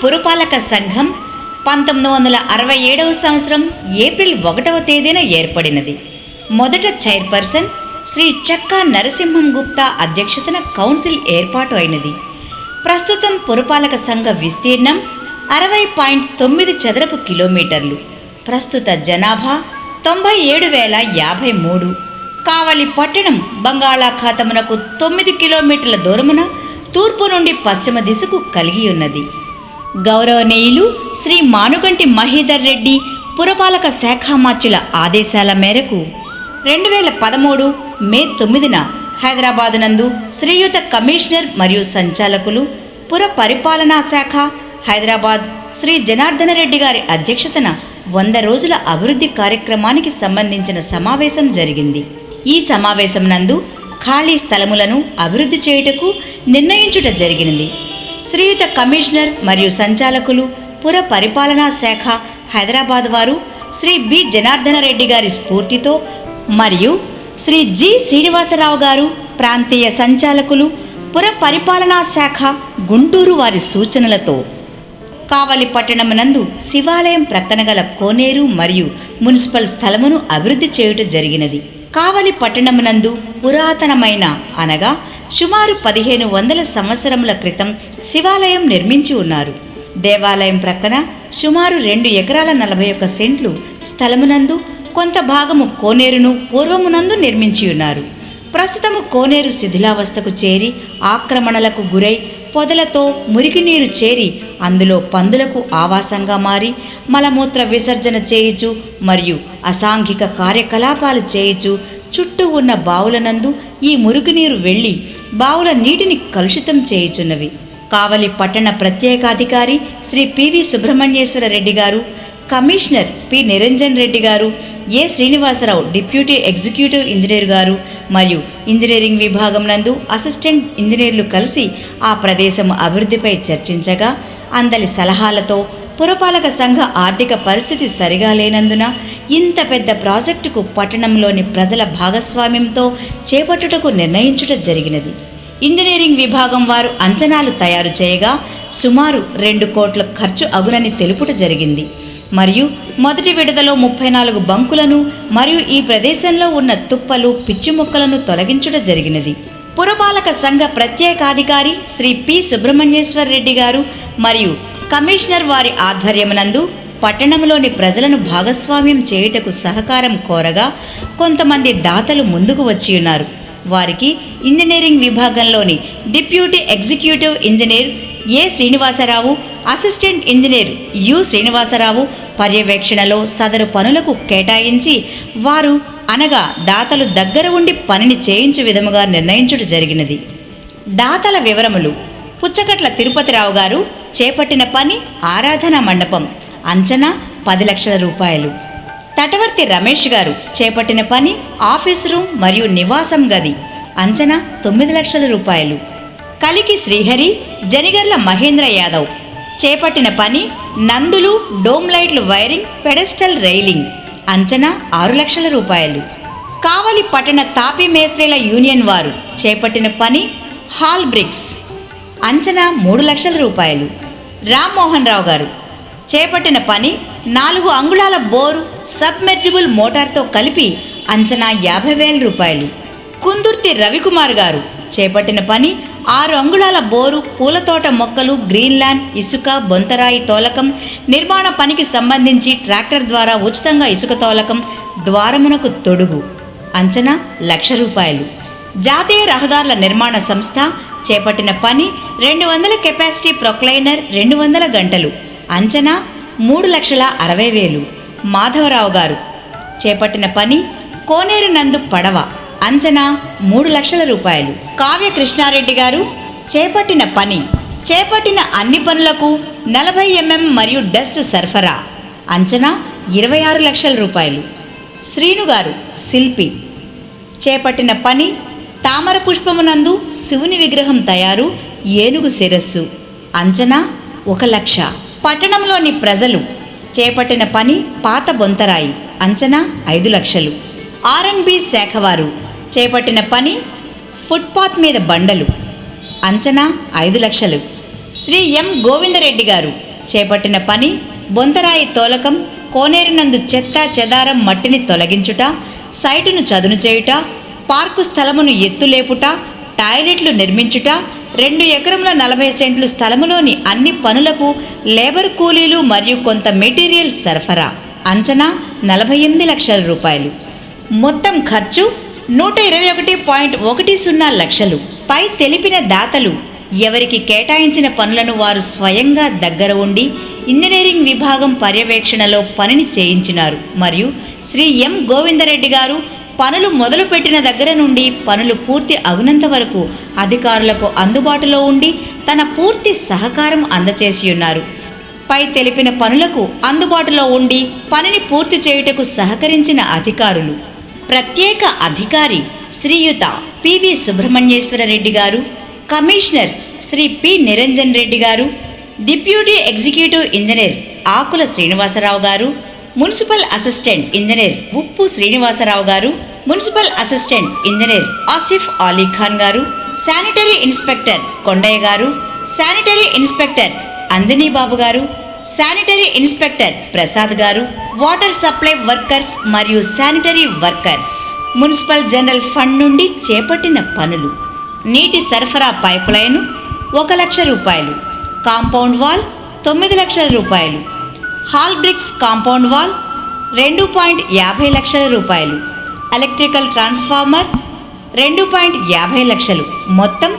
పురపాలక సంఘం 1967వ సంవత్సరం ఏప్రిల్ 1వ తేదీన ఏర్పడినది. మొదట చైర్పర్సన్ శ్రీ చక్కా నరసింహం గుప్తా అధ్యక్షతన కౌన్సిల్ ఏర్పాటు అయినది. ప్రస్తుతం పురపాలక సంఘ విస్తీర్ణం 60.9 చదరపు కిలోమీటర్లు. ప్రస్తుత జనాభా 97,053. కావలి పట్టణం బంగాళాఖాతమునకు 9 కిలోమీటర్ల దూరమున తూర్పు నుండి పశ్చిమ దిశకు కలిగి ఉన్నది. గౌరవనీయులు శ్రీ మానుగంటి మహీధర్ రెడ్డి పురపాలక శాఖామాత్యుల ఆదేశాల మేరకు 2013 మే 9న హైదరాబాద్ నందు శ్రీయుత కమిషనర్ మరియు సంచాలకులు పుర పరిపాలనా శాఖ హైదరాబాద్ శ్రీ జనార్దన రెడ్డి గారి అధ్యక్షతన 100 రోజుల అభివృద్ధి కార్యక్రమానికి సంబంధించిన సమావేశం జరిగింది. ఈ సమావేశం నందు ఖాళీ స్థలములను అభివృద్ధి చేయుటకు నిర్ణయించుట జరిగినది. శ్రీయుత కమిషనర్ మరియు సంచాలకులు పుర పరిపాలనా శాఖ హైదరాబాద్ వారు శ్రీ బి జనార్దన రెడ్డి గారి స్ఫూర్తితో మరియు శ్రీ జి శ్రీనివాసరావు గారు ప్రాంతీయ సంచాలకులు పుర పరిపాలనా శాఖ గుంటూరు వారి సూచనలతో కావలి పట్టణమునందు శివాలయం ప్రక్కన గల కోనేరు మరియు మున్సిపల్ స్థలమును అభివృద్ధి చేయుట జరిగినది. కావలి పట్టణమునందు పురాతనమైన అనగా సుమారు 1500 సంవత్సరముల క్రితం శివాలయం నిర్మించి ఉన్నారు. దేవాలయం ప్రక్కన సుమారు 2 ఎకరాల 41 సెంట్లు స్థలమునందు కొంత భాగము కోనేరును పూర్వమునందు నిర్మించి ఉన్నారు. ప్రస్తుతము కోనేరు శిథిలావస్థకు చేరి ఆక్రమణలకు గురై పొదలతో మురికి నీరు చేరి అందులో పందులకు ఆవాసంగా మారి మలమూత్ర విసర్జన చేయుచు మరియు అసాంఘిక కార్యకలాపాలు చేయుచు చుట్టూ ఉన్న బావులనందు ఈ మురుగునీరు వెళ్ళి బావుల నీటిని కలుషితం చేయుచున్నవి. కావలి పట్టణ ప్రత్యేకాధికారి శ్రీ పివి సుబ్రహ్మణ్యేశ్వర రెడ్డి గారు, కమిషనర్ పి నిరంజన్ రెడ్డి గారు, ఏ శ్రీనివాసరావు డిప్యూటీ ఎగ్జిక్యూటివ్ ఇంజనీర్ గారు మరియు ఇంజనీరింగ్ విభాగం నందు అసిస్టెంట్ ఇంజనీర్లు కలిసి ఆ ప్రదేశం అభివృద్ధిపై చర్చించగా అందరి సలహాలతో పురపాలక సంఘ ఆర్థిక పరిస్థితి సరిగా లేనందున ఇంత పెద్ద ప్రాజెక్టుకు పట్టణంలోని ప్రజల భాగస్వామ్యంతో చేపట్టుటకు నిర్ణయించుట జరిగినది. ఇంజనీరింగ్ విభాగం వారు అంచనాలు తయారు చేయగా సుమారు 2 కోట్ల ఖర్చు అగునని తెలుపుట జరిగింది. మరియు మొదటి విడతలో 34 బంకులను మరియు ఈ ప్రదేశంలో ఉన్న తుప్పలు పిచ్చి మొక్కలను తొలగించుట జరిగినది. పురపాలక సంఘ ప్రత్యేకాధికారి శ్రీ పి సుబ్రహ్మణ్యేశ్వర రెడ్డి గారు మరియు కమిషనర్ వారి ఆధ్వర్యమునందు పట్టణంలోని ప్రజలను భాగస్వామ్యం చేయుటకు సహకారం కోరగా కొంతమంది దాతలు ముందుకు వచ్చి ఉన్నారు. వారికి ఇంజనీరింగ్ విభాగంలోని deputy executive engineer A Srinivasarao, assistant engineer U Srinivasarao పర్యవేక్షణలో సదరు పనులకు కేటాయించి వారు అనగా దాతలు దగ్గర ఉండి పనిని చేయించు విధముగా నిర్ణయించుట జరిగినది. దాతల వివరములు: పుచ్చకట్ల తిరుపతిరావు గారు చేపట్టిన పని ఆరాధన మండపం, అంచనా 10 లక్షల రూపాయలు. తటవర్తి రమేష్ గారు చేపట్టిన పని ఆఫీసు రూమ్ మరియు నివాసం గది, అంచనా 9 లక్షల రూపాయలు. కలికి శ్రీహరి, జనిగర్ల మహేంద్ర యాదవ్ చేపట్టిన పని నందులు, డోమ్ లైట్లు వైరింగ్, పెడెస్టల్ రైలింగ్, అంచనా 6 లక్షల రూపాయలు. కావలి పట్టణ తాపీ మేస్త్రీల యూనియన్ వారు చేపట్టిన పని హాల్ బ్రిక్స్, అంచనా 3 లక్షల రూపాయలు. రామ్మోహన్ రావు గారు చేపట్టిన పని 4 అంగుళాల బోరు సబ్మెర్జిబుల్ మోటార్తో కలిపి అంచనా 50,000 రూపాయలు. కుందుర్తి రవికుమార్ గారు చేపట్టిన పని 6 అంగుళాల బోరు, పూలతోట మొక్కలు, గ్రీన్లాండ్, ఇసుక, బొంతరాయి తోలకం, నిర్మాణ పనికి సంబంధించి ట్రాక్టర్ ద్వారా ఉచితంగా ఇసుక తోలకం, ద్వారమునకు తొడుగు, అంచనా 1,00,000 రూపాయలు. జాతీయ రహదారుల నిర్మాణ సంస్థ చేపట్టిన పని 200 కెపాసిటీ ప్రొక్లైనర్ 200 గంటలు, అంచనా 3,60,000. మాధవరావు గారు చేపట్టిన పని కోనేరు నందు పడవ, అంచనా 3 లక్షల రూపాయలు. కావ్య కృష్ణారెడ్డి గారు చేపట్టిన అన్ని పనులకు 40 mm మరియు డస్ట్ సరఫరా, అంచనా 26 లక్షల రూపాయలు. శ్రీను గారు శిల్పి చేపట్టిన పని తామర పుష్పమునందు శివుని విగ్రహం తయారు, ఏనుగు శిరస్సు, అంచనా 1,00,000. పట్టణంలోని ప్రజలు చేపట్టిన పని పాత బొంతరాయి, అంచనా 5 లక్షలు. R&B శాఖ వారు చేపట్టిన పని ఫుట్పాత్ మీద బండలు, అంచనా 5 లక్షలు. శ్రీ ఎం గోవిందరెడ్డి గారు చేపట్టిన పని బొంతరాయి తోలకం, కోనేరునందు చెత్త చెదారం మట్టిని తొలగించుట, సైటును చదును చేయుట, పార్కు స్థలమును ఎత్తులేపుట, టాయిలెట్లు నిర్మించుట, 2 ఎకరముల 40 సెంట్లు స్థలములోని అన్ని పనులకు లేబర్ కూలీలు మరియు కొంత మెటీరియల్ సరఫరా. అంచనా 48 లక్షల రూపాయలు. మొత్తం ఖర్చు 121.10 లక్షలు. పై తెలిపిన దాతలు ఎవరికి కేటాయించిన పనులను వారు స్వయంగా దగ్గర ఉండి ఇంజనీరింగ్ విభాగం పర్యవేక్షణలో పనిని చేయించినారు. మరియు శ్రీ ఎం గోవిందరెడ్డి గారు పనులు మొదలుపెట్టిన దగ్గర నుండి పనులు పూర్తి అగునంత వరకు అధికారులకు అందుబాటులో ఉండి తన పూర్తి సహకారం అందచేసి ఉన్నారు. పై తెలిపిన పనులకు అందుబాటులో ఉండి పనిని పూర్తి చేయుటకు సహకరించిన అధికారులు: ప్రత్యేక అధికారి శ్రీయుత పివి సుబ్రహ్మణ్యేశ్వరరెడ్డి గారు, కమిషనర్ శ్రీ పి నిరంజన్ రెడ్డి గారు, డిప్యూటీ ఎగ్జిక్యూటివ్ ఇంజనీర్ ఆకుల శ్రీనివాసరావు గారు, మున్సిపల్ అసిస్టెంట్ ఇంజనీర్ ఉప్పు శ్రీనివాసరావు గారు, municipal assistant engineer Asif Ali Khan గారు, శానిటరీ ఇన్స్పెక్టర్ కొండయ్య గారు, శానిటరీ ఇన్స్పెక్టర్ అంజనీబాబు గారు, శానిటరీ ఇన్స్పెక్టర్ ప్రసాద్ గారు, వాటర్ సప్లై వర్కర్స్ మరియు sanitary workers. Municipal general fund నుండి చేపట్టిన పనులు: నీటి సరఫరా పైప్ లైన్ 1 లక్ష రూపాయలు, కాంపౌండ్ వాల్ 9 లక్షల రూపాయలు, హాల్ బ్రిక్స్ కాంపౌండ్ వాల్ 2.50 లక్షల రూపాయలు, ఎలక్ట్రికల్ ట్రాన్స్ఫార్మర్ 2.50 లక్షలు, మొత్తం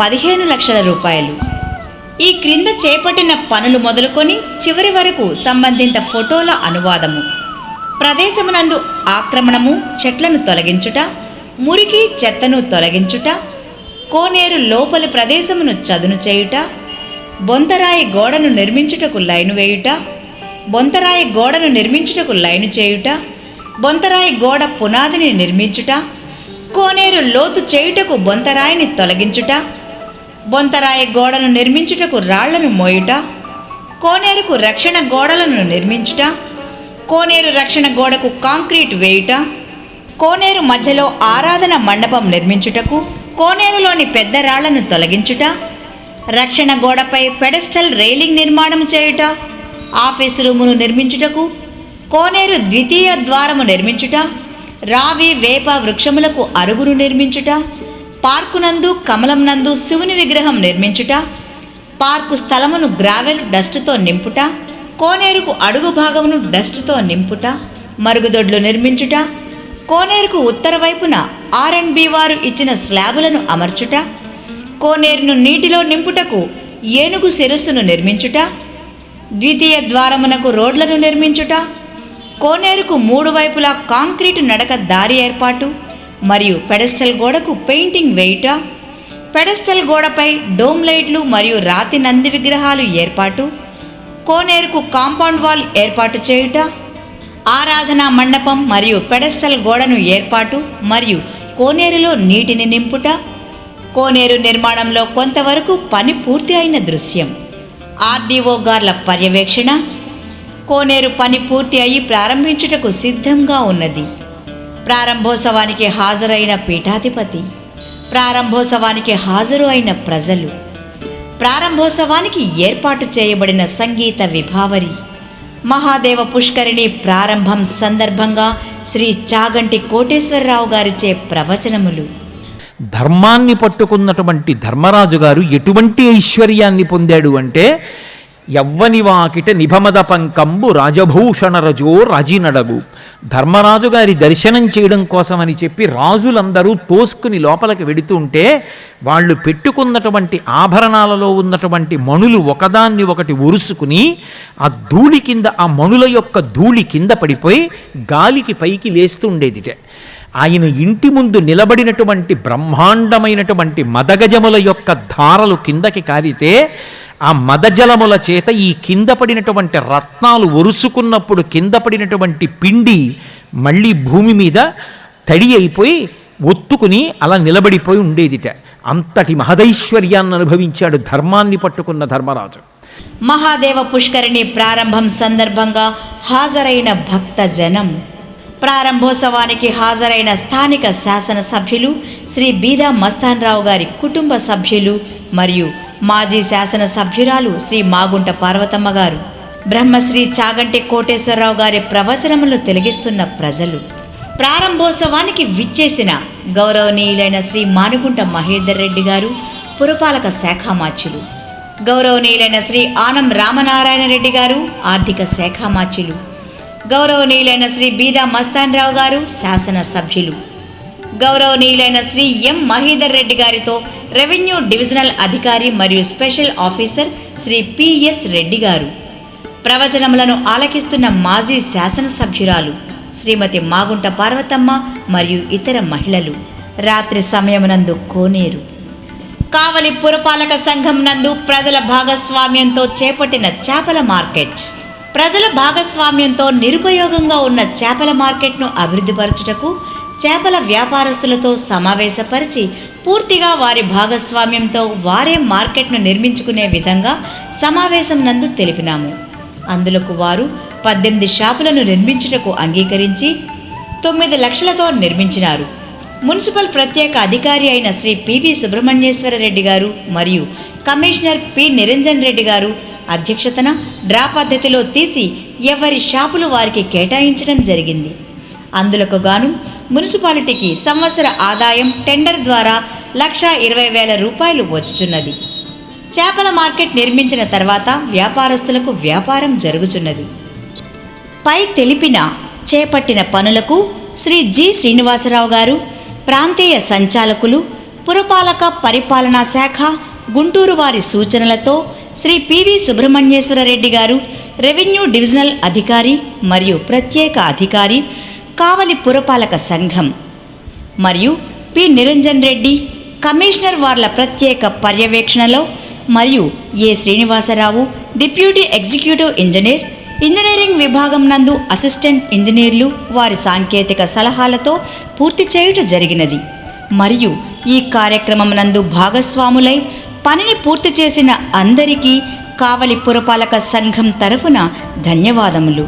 15 లక్షల రూపాయలు. ఈ క్రింద చేపట్టిన పనులు మొదలుకొని చివరి వరకు సంబంధిత ఫోటోల అనువాదము. ప్రదేశమునందు ఆక్రమణము, చెట్లను తొలగించుట, మురికి చెత్తను తొలగించుట, కోనేరు లోపలి ప్రదేశమును చదును చేయుట, బొంతరాయి గోడను నిర్మించుటకు లైను వేయుట, బొంతరాయి గోడను నిర్మించుటకు లైను చేయుట, బొంతరాయి గోడ పునాదిని నిర్మించుట, కోనేరు లోతు చేయుటకు బొంతరాయిని తొలగించుట, బొంతరాయి గోడను నిర్మించుటకు రాళ్లను మోయుట, కోనేరుకు రక్షణ గోడలను నిర్మించుట, కోనేరు రక్షణ గోడకు కాంక్రీట్ వేయుట, కోనేరు మధ్యలో ఆరాధన మండపం నిర్మించుటకు కోనేరులోని పెద్ద రాళ్లను తొలగించుట, రక్షణ గోడపై పెడెస్టల్ రైలింగ్ నిర్మాణం చేయుట, ఆఫీసు రూమును నిర్మించుటకు కోనేరు ద్వితీయ ద్వారము నిర్మించుట, రావి వేప వృక్షములకు అరుగును నిర్మించుట, పార్కునందు కమలం నందు శివుని విగ్రహం నిర్మించుట, పార్కు స్థలమును గ్రావెల్ డస్ట్తో నింపుట, కోనేరుకు అడుగు భాగమును డస్ట్తో నింపుట, మరుగుదొడ్లు నిర్మించుట, కోనేరుకు ఉత్తర వైపున R&B వారు ఇచ్చిన స్లాబులను అమర్చుట, కోనేరును నీటిలో నింపుటకు ఏనుగు శిరస్సును నిర్మించుట, ద్వితీయ ద్వారమునకు రోడ్లను నిర్మించుట, కోనేరుకు 3 వైపులా కాంక్రీటు నడక దారి ఏర్పాటు మరియు పెడెస్టల్ గోడకు పెయింటింగ్ వేయుట, పెడెస్టల్ గోడపై డోమ్ లైట్లు మరియు రాతి నంది విగ్రహాలు ఏర్పాటు, కోనేరుకు కాంపౌండ్ వాల్ ఏర్పాటు చేయుట, ఆరాధనా మండపం మరియు పెడెస్టల్ గోడను ఏర్పాటు మరియు కోనేరులో నీటిని నింపుట, కోనేరు నిర్మాణంలో కొంతవరకు పని పూర్తి అయిన దృశ్యం. RDO గార్ల పర్యవేక్షణ. కోనేరు పని పూర్తి అయి ప్రారంభించుటకు సిద్ధంగా ఉన్నది. ప్రారంభోత్సవానికి హాజరైన పీఠాధిపతి, ప్రారంభోత్సవానికి హాజరు అయిన ప్రజలు, ప్రారంభోత్సవానికి ఏర్పాటు చేయబడిన సంగీత విభావరి, మహాదేవ పుష్కరిణి ప్రారంభం సందర్భంగా శ్రీ చాగంటి కోటేశ్వరరావు గారిచే ప్రవచనములు. ధర్మాన్ని పట్టుకున్నటువంటి ధర్మరాజు గారు ఎటువంటి ఐశ్వర్యాన్ని పొందాడు అంటే, యవ్వని వాకిట నిభమద పంకంబు రాజభూషణ రజో రాజినడగు. ధర్మరాజు గారి దర్శనం చేయడం కోసమని చెప్పి రాజులందరూ తోసుకుని లోపలికి వెడుతుంటే వాళ్ళు పెట్టుకున్నటువంటి ఆభరణాలలో ఉన్నటువంటి మణులు ఒకదాన్ని ఒకటి ఒరుసుకుని ఆ ధూళి కింద, ఆ మణుల యొక్క ధూళి కింద పడిపోయి గాలికి పైకి లేస్తుండేదిట. ఆయన ఇంటి ముందు నిలబడినటువంటి బ్రహ్మాండమైనటువంటి మదగజముల యొక్క ధారలు కిందకి కారితే ఆ మదజలముల చేత ఈ కింద పడినటువంటి రత్నాలు ఒరుసుకున్నప్పుడు కింద పడినటువంటి పిండి మళ్ళీ భూమి మీద తడి అయిపోయి ఒత్తుకుని అలా నిలబడిపోయి ఉండేదిట. అంతటి మహదైశ్వర్యాన్ని అనుభవించాడు ధర్మాన్ని పట్టుకున్న ధర్మరాజు. మహాదేవ పుష్కరిణి ప్రారంభం సందర్భంగా హాజరైన భక్త జనం. ప్రారంభోత్సవానికి హాజరైన స్థానిక శాసనసభ్యులు శ్రీ బీదా మస్తాన్ రావు గారి కుటుంబ సభ్యులు మరియు మాజీ శాసన సభ్యురాలు శ్రీ మాగుంట పార్వతమ్మ గారు, బ్రహ్మశ్రీ చాగంటి కోటేశ్వరరావు గారి ప్రవచనములు తిలగిస్తున్న ప్రజలు, ప్రారంభోత్సవానికి విచ్చేసిన గౌరవనీయులైన శ్రీ మానుగుంట మహేందర్ రెడ్డి గారు, పురపాలక శాఖామాత్యులు, గౌరవనీయులైన శ్రీ ఆనం రామనారాయణ రెడ్డి గారు, ఆర్థిక శాఖామాత్యులు, గౌరవనీయులైన శ్రీ బీదా మస్తాన్ రావు గారు, శాసన సభ్యులు, గౌరవనీయులైన శ్రీ ఎం మహీధర్ రెడ్డి గారితో రెవెన్యూ డివిజనల్ అధికారి మరియు special officer Shri P S Reddy గారు, ప్రవచనములను ఆలకిస్తున్న మాజీ శాసనసభ్యురాలు శ్రీమతి మాగుంట పార్వతమ్మ మరియు ఇతర మహిళలు, రాత్రి సమయమునందు కోనేరు, కావలి పురపాలక సంఘం నందు ప్రజల భాగస్వామ్యంతో చేపట్టిన చేపల మార్కెట్. ప్రజల భాగస్వామ్యంతో నిరుపయోగంగా ఉన్న చేపల మార్కెట్ను అభివృద్ధిపరచుటకు చేపల వ్యాపారస్తులతో సమావేశపరిచి పూర్తిగా వారి భాగస్వామ్యంతో వారే మార్కెట్ను నిర్మించుకునే విధంగా సమావేశం నందు తెలిపినాము. అందులకు వారు 18 షాపులను నిర్మించుటకు అంగీకరించి 9 లక్షలతో నిర్మించినారు. మున్సిపల్ ప్రత్యేక అధికారి అయిన శ్రీ పివి సుబ్రహ్మణ్యేశ్వర రెడ్డి గారు మరియు కమిషనర్ పి నిరంజన్ రెడ్డి గారు అధ్యక్షతన డ్రా పద్ధతిలో తీసి ఎవరి షాపులు వారికి కేటాయించడం జరిగింది. అందులకు గాను మున్సిపాలిటీకి సంవత్సర ఆదాయం టెండర్ ద్వారా 1,20,000 రూపాయలు వచ్చుచున్నది. చేపల మార్కెట్ నిర్మించిన తర్వాత వ్యాపారస్తులకు వ్యాపారం జరుగుచున్నది. పై తెలిపిన చేపట్టిన పనులకు శ్రీ జి శ్రీనివాసరావు గారు, ప్రాంతీయ సంచాలకులు, పురపాలక పరిపాలనా శాఖ గుంటూరు వారి సూచనలతో శ్రీ పివి సుబ్రహ్మణ్యేశ్వర రెడ్డి గారు, రెవెన్యూ డివిజనల్ అధికారి మరియు ప్రత్యేక అధికారి, కావలి పురపాలక సంఘం మరియు పి నిరంజన్ రెడ్డి, కమిషనర్ వార్ల ప్రత్యేక పర్యవేక్షణలో మరియు A Srinivasarao, deputy executive engineer, engineering విభాగం నందు అసిస్టెంట్ ఇంజనీర్లు వారి సాంకేతిక సలహాలతో పూర్తి చేయుట జరిగినది. మరియు ఈ కార్యక్రమం నందు భాగస్వాములై పనిని పూర్తి చేసిన అందరికీ కావలి పురపాలక సంఘం తరఫున ధన్యవాదములు.